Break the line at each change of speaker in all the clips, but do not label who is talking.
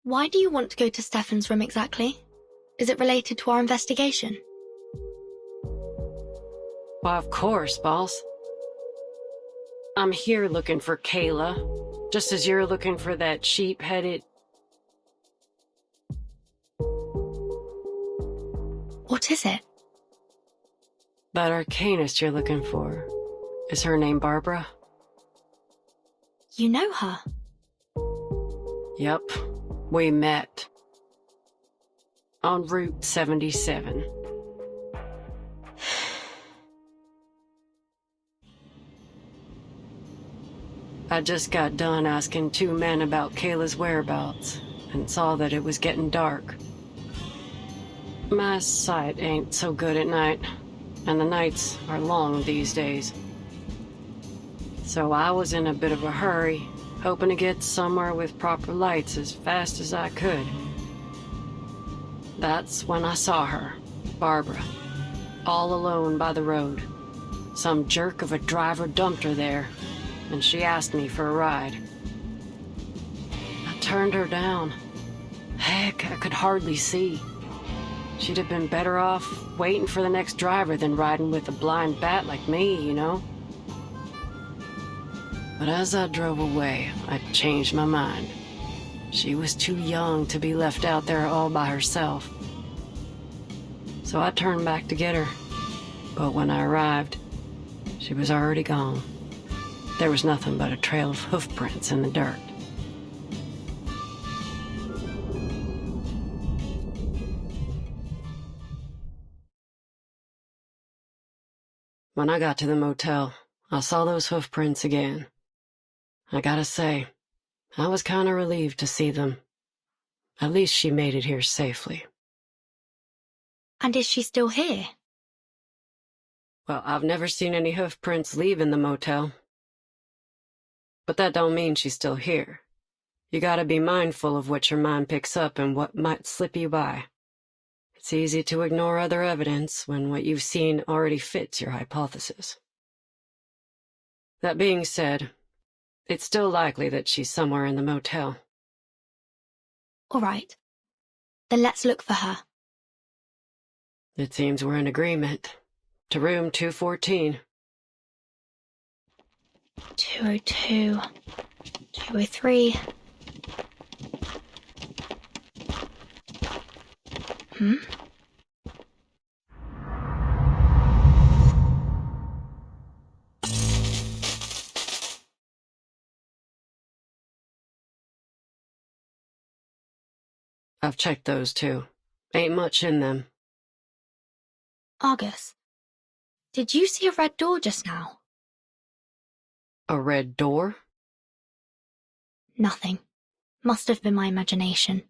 Why do you want to go to Stefan's room exactly? Is it related to our investigation?
Why, of course, boss. I'm here looking for Kayla, just as you're looking for that sheep-headed...
What is it?
That arcanist you're looking for. Is her name Barbara?
You know her?
Yep, we met. On Route 77. I just got done asking two men about Kayla's whereabouts, and saw that it was getting dark. My sight ain't so good at night, and the nights are long these days. So I was in a bit of a hurry, hoping to get somewhere with proper lights as fast as I could. That's when I saw her, Barbara, all alone by the road. Some jerk of a driver dumped her there, and she asked me for a ride. I turned her down. Heck, I could hardly see. She'd have been better off waiting for the next driver than riding with a blind bat like me, you know? But as I drove away, I changed my mind. She was too young to be left out there all by herself. So I turned back to get her. But when I arrived, she was already gone. There was nothing but a trail of hoof prints in the dirt. When I got to the motel, I saw those hoof prints again. I gotta say, I was kinda relieved to see them. At least she made it here safely.
And is she still here?
Well, I've never seen any hoof prints leaving the motel. But that don't mean she's still here. You gotta be mindful of what your mind picks up and what might slip you by. It's easy to ignore other evidence when what you've seen already fits your hypothesis. That being said, it's still likely that she's somewhere in the motel.
All right. Then let's look for her.
It seems we're in agreement. To room 214.
202, 203.
I've checked those too. Ain't much in them.
Argus, did you see a red door just now?
A red door?
Nothing. Must have been my imagination.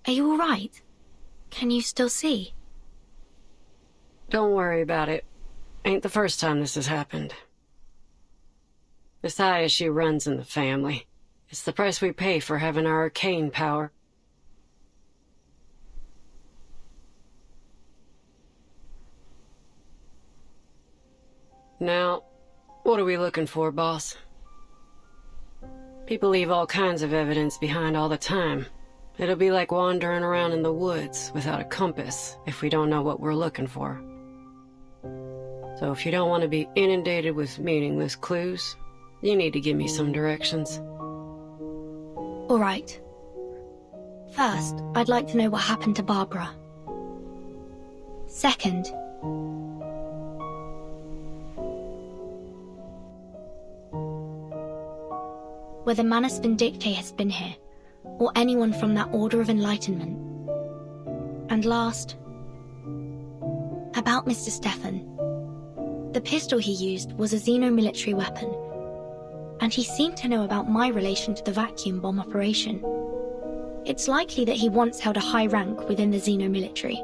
Are you all right? Can you still see?
Don't worry about it. Ain't the first time this has happened. This high issue runs in the family. It's the price we pay for having our arcane power. Now, what are we looking for, boss? People leave all kinds of evidence behind all the time. It'll be like wandering around in the woods without a compass if we don't know what we're looking for. So if you don't want to be inundated with meaningless clues, you need to give me some directions.
All right. First, I'd like to know what happened to Barbara. Second, whether Manus Vindictae has been here, or anyone from that Order of Enlightenment. And last, about Mr. Stefan. The pistol he used was a xeno-military weapon, and he seemed to know about my relation to the vacuum bomb operation. It's likely that he once held a high rank within the xeno-military.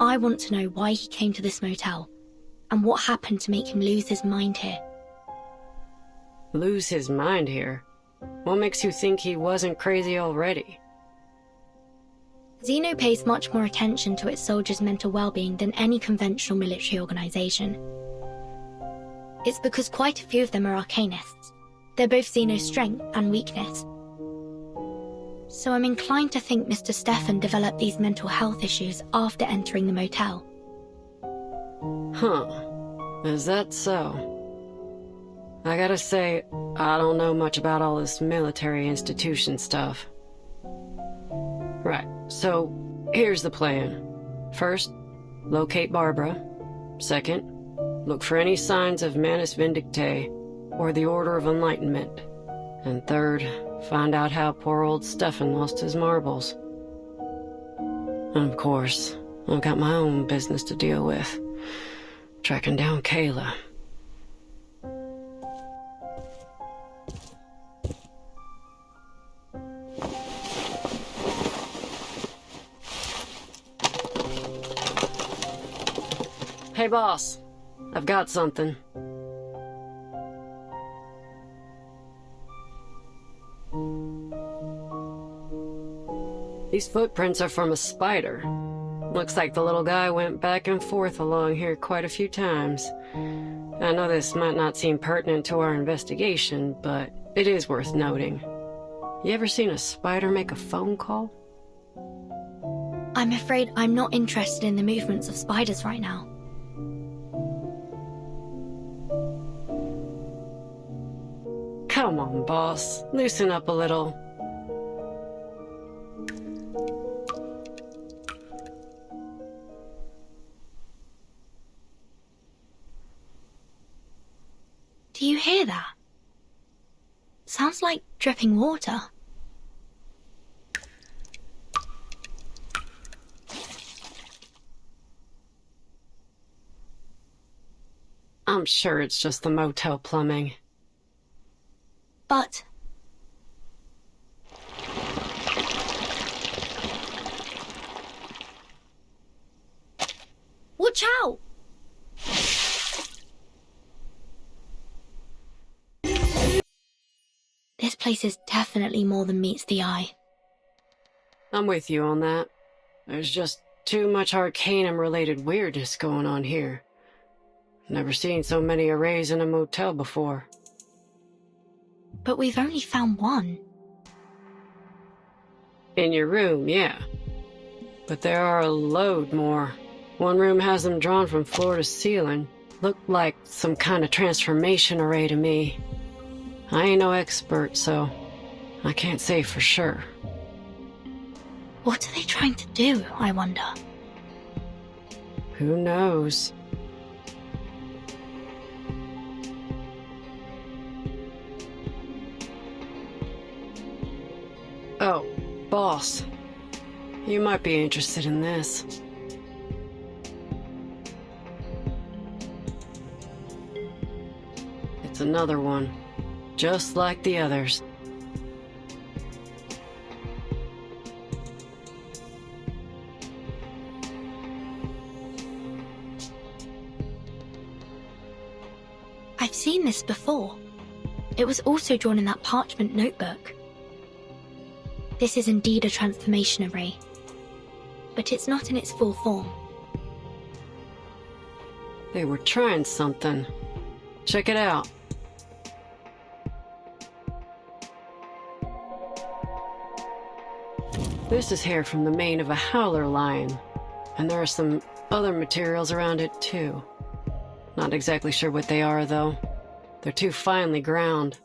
I want to know why he came to this motel, and what happened to make him lose his mind here.
Lose his mind here? What makes you think he wasn't crazy already?
Xeno pays much more attention to its soldiers' mental well-being than any conventional military organization. It's because quite a few of them are Arcanists. They're both Xeno's strength and weakness. So I'm inclined to think Mr. Stefan developed these mental health issues after entering the motel.
Huh. Is that so? I gotta say, I don't know much about all this military institution stuff. Right, so here's the plan. First, locate Barbara. Second, look for any signs of Manus Vindictae or the Order of Enlightenment. And third, find out how poor old Stefan lost his marbles. And of course, I've got my own business to deal with. Tracking down Kayla. Hey boss, I've got something. These footprints are from a spider. Looks like the little guy went back and forth along here quite a few times. I know this might not seem pertinent to our investigation, but it is worth noting. You ever seen a spider make a phone call?
I'm afraid I'm not interested in the movements of spiders right now.
Come on, boss. Loosen up a little.
Do you hear that? Sounds like dripping water.
I'm sure it's just the motel plumbing.
But... watch out! This place is definitely more than meets the eye.
I'm with you on that. There's just too much Arcanum-related weirdness going on here. Never seen so many arrays in a motel before.
But we've only found one.
In your room, yeah. But there are a load more. One room has them drawn from floor to ceiling. Looked like some kind of transformation array to me. I ain't no expert, so I can't say for sure.
What are they trying to do, I wonder?
Who knows? Oh, boss. You might be interested in this. It's another one, just like the others.
I've seen this before. It was also drawn in that parchment notebook. This is indeed a transformation array, but it's not in its full form.
They were trying something. Check it out. This is hair from the mane of a howler lion, and there are some other materials around it too. Not exactly sure what they are, though. They're too finely ground.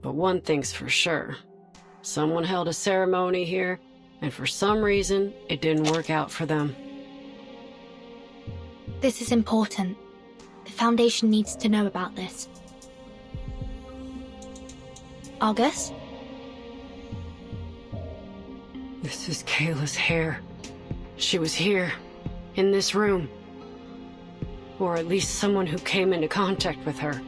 But one thing's for sure. Someone held a ceremony here, and for some reason, it didn't work out for them.
This is important. The Foundation needs to know about this. Argus?
This is Kayla's hair. She was here, in this room. Or at least someone who came into contact with her.